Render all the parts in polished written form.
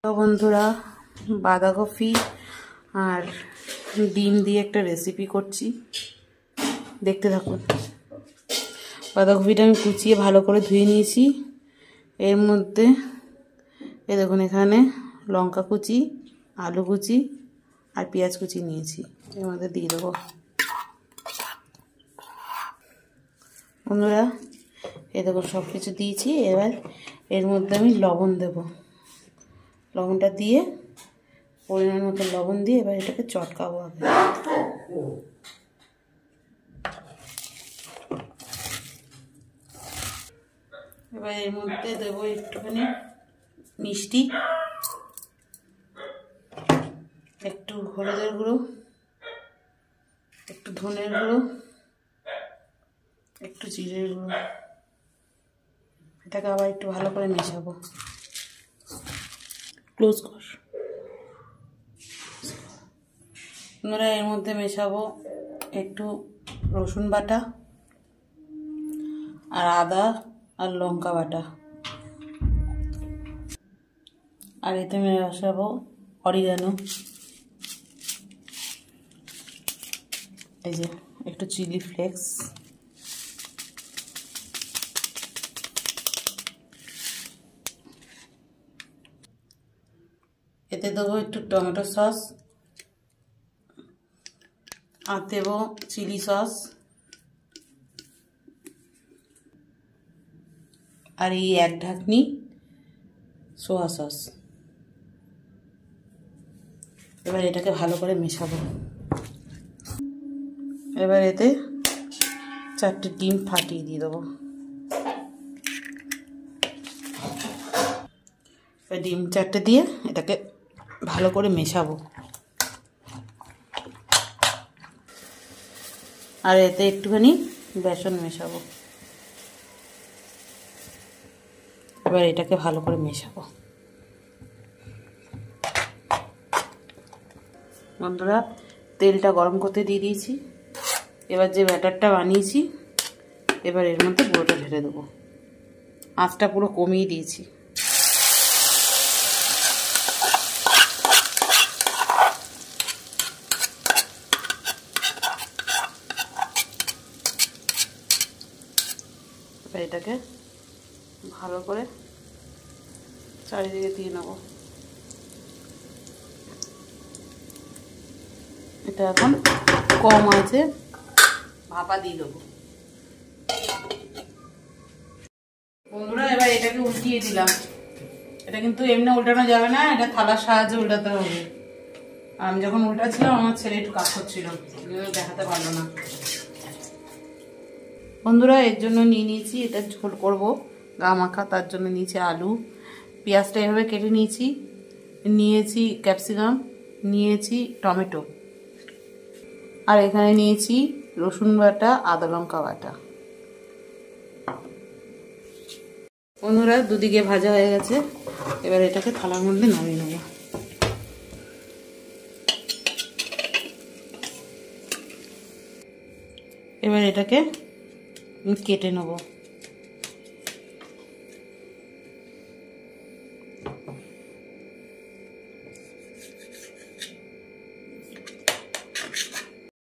তো বন্ধুরা, বাঁধাকপি আর ডিম দিয়ে একটা রেসিপি করছি, দেখতে থাকুন। বাঁধাকপিটা আমি কুচিয়ে ভালো করে ধুয়ে নিয়েছি। এর মধ্যে এই দেখুন, এখানে লঙ্কা কুচি, আলু কুচি আর পেঁয়াজ কুচি নিয়েছি, এর মধ্যে দিয়ে দেবো। বন্ধুরা, এই দেখুন সব কিছু দিয়েছি। এবার এর মধ্যে আমি লবণ দেব। লবণটা দিয়ে পরিমাণ মতো লবণ দিয়ে এবার এটাকে চটকাবো আগে। এবার এর মধ্যে দেবো একটুখানি মিষ্টি, একটু হলুদের গুঁড়ো, একটু ধনের গুঁড়ো, একটু জিরের গুঁড়ো। এটাকে আবার একটু ভালো করে মেশাবো। ক্লোজ কর। আমরা এর মধ্যে মেশাবো একটু রসুন বাটা আর আদা আর লঙ্কা বাটা, আর এতে মেশাবো অরিগানো, এই যে একটু চিলি ফ্লেক্স, এতে দেবো একটু টমেটো সস, আর দেবো চিলি সস, আর এই এক ঢাকনি সোয়া সস। এবার এটাকে ভালো করে মেশাবো। এবার এতে 4টে ডিম ফাটিয়ে দিয়ে দেবো। ডিম 4টে দিয়ে এটাকে ভালো করে মেশাবো। আর এতে একটুখানি বেসন মেশাবো। এবার এটাকে ভালো করে মেশাবো। বন্ধুরা, তেলটা গরম করতে দিয়ে দিয়েছি। এবার যে ব্যাটারটা বানিয়েছি, এবার এর মধ্যে পুরোটা ঢেলে দেবো। আঁচটা পুরো কমিয়ে দিয়েছি। এবার এটাকে ভালো করে চারিদিকে দিয়ে নেব। এটা এখন কম আছে, ভাপা দিয়ে দেবো। বন্ধুরা, এবার এটাকে উল্টিয়ে দিলাম। এটা কিন্তু এমনি উল্টানো যাবে না, এটা থালার সাহায্যে উল্টাতে হবে। আমি যখন উল্টাচ্ছিলাম আমার ছেলে একটু কাজ করছিল, দেখাতে পারলো না। বন্ধুরা, এর জন্য নিয়ে নিয়েছি, এটা ঝোল করবো গা মাখা, তার জন্য নিয়েছি আলু, পেঁয়াজটা এভাবে কেটে নিয়েছি, নিয়েছি ক্যাপসিকাম, নিয়েছি টমেটো, আর এখানে নিয়েছি রসুন বাটা, আদা লঙ্কা বাটা। বন্ধুরা, দুদিকে ভাজা হয়ে গেছে। এবার এটাকে থালার মধ্যে নামিয়ে নেব। এবার এটাকে কেটে নেব।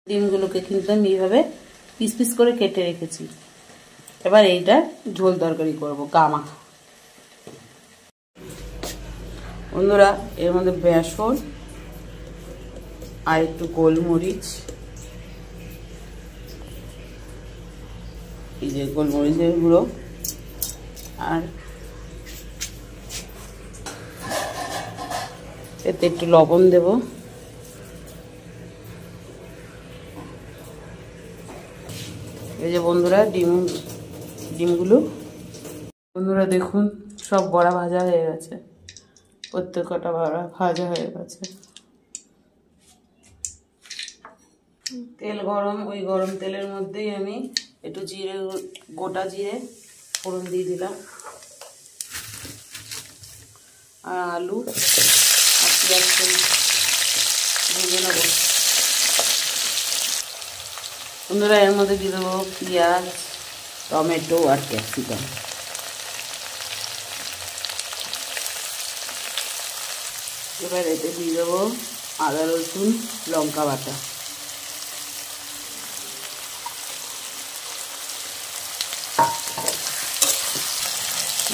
ডিমগুলোকে কিন্তু আমি এইভাবে পিস পিস করে কেটে রেখেছি। এবার এইটা ঝোল তরকারি করবো, গা মাখা। বন্ধুরা, এর মধ্যে বেসন আর একটু গোলমরিচ, এই যে গোলমরিচের গুঁড়ো, আর এতে একটু লবণ দেব। এই যে বন্ধুরা, ডিমগুলো বন্ধুরা দেখুন সব বড়া ভাজা হয়ে গেছে, প্রত্যেকটা বড়া ভাজা হয়ে গেছে। তেল গরম, ওই গরম তেলের মধ্যেই আমি একটু জিরে, গোটা জিরে ফোড়ন দিয়ে দিলাম, আর আলু আর পেঁয়াজ ভেজে নেব। বন্ধুরা, এর মধ্যে দিয়ে দেবো পেঁয়াজ, টমেটো আর ক্যাপসিকাম। এবার এতে দিয়ে দেবো আদা রসুন লঙ্কা বাটা,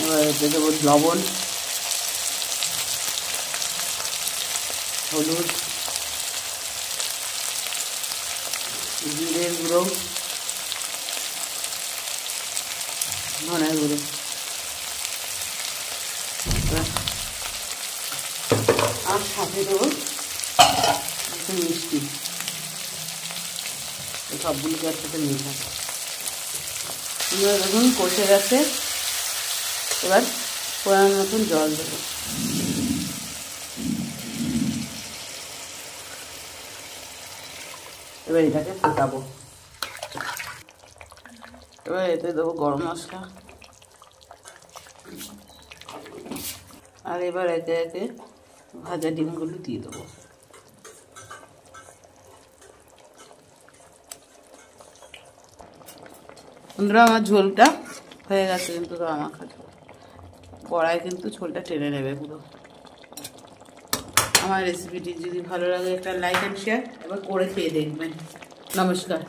এবার এতে দেবো লবণ, হলুদ, জিরের গুঁড়ো, ধনের গুঁড়ো, আর সাথে দেবো একটু মিষ্টি। সবগুলোকে একসাথে মেশাবো। এবার দেখুন কষে গেছে, এবার পরিমাণ মতন জল দেবো। এবার এটাকে ফোটাবো। এবার এতে দেবো গরম মশলা, আর এবার একে একে ভাজা ডিমগুলো দিয়ে দেবো। বন্ধুরা আমার ঝোলটা হয়ে গেছে, কিন্তু আমার কড়াই কিন্তু ঝোলটা টেনে নেবে পুরো। আমার রেসিপিটি যদি ভালো লাগে একটা লাইক অ্যান্ড শেয়ার, এবার করে খেয়ে দেখবেন। নমস্কার।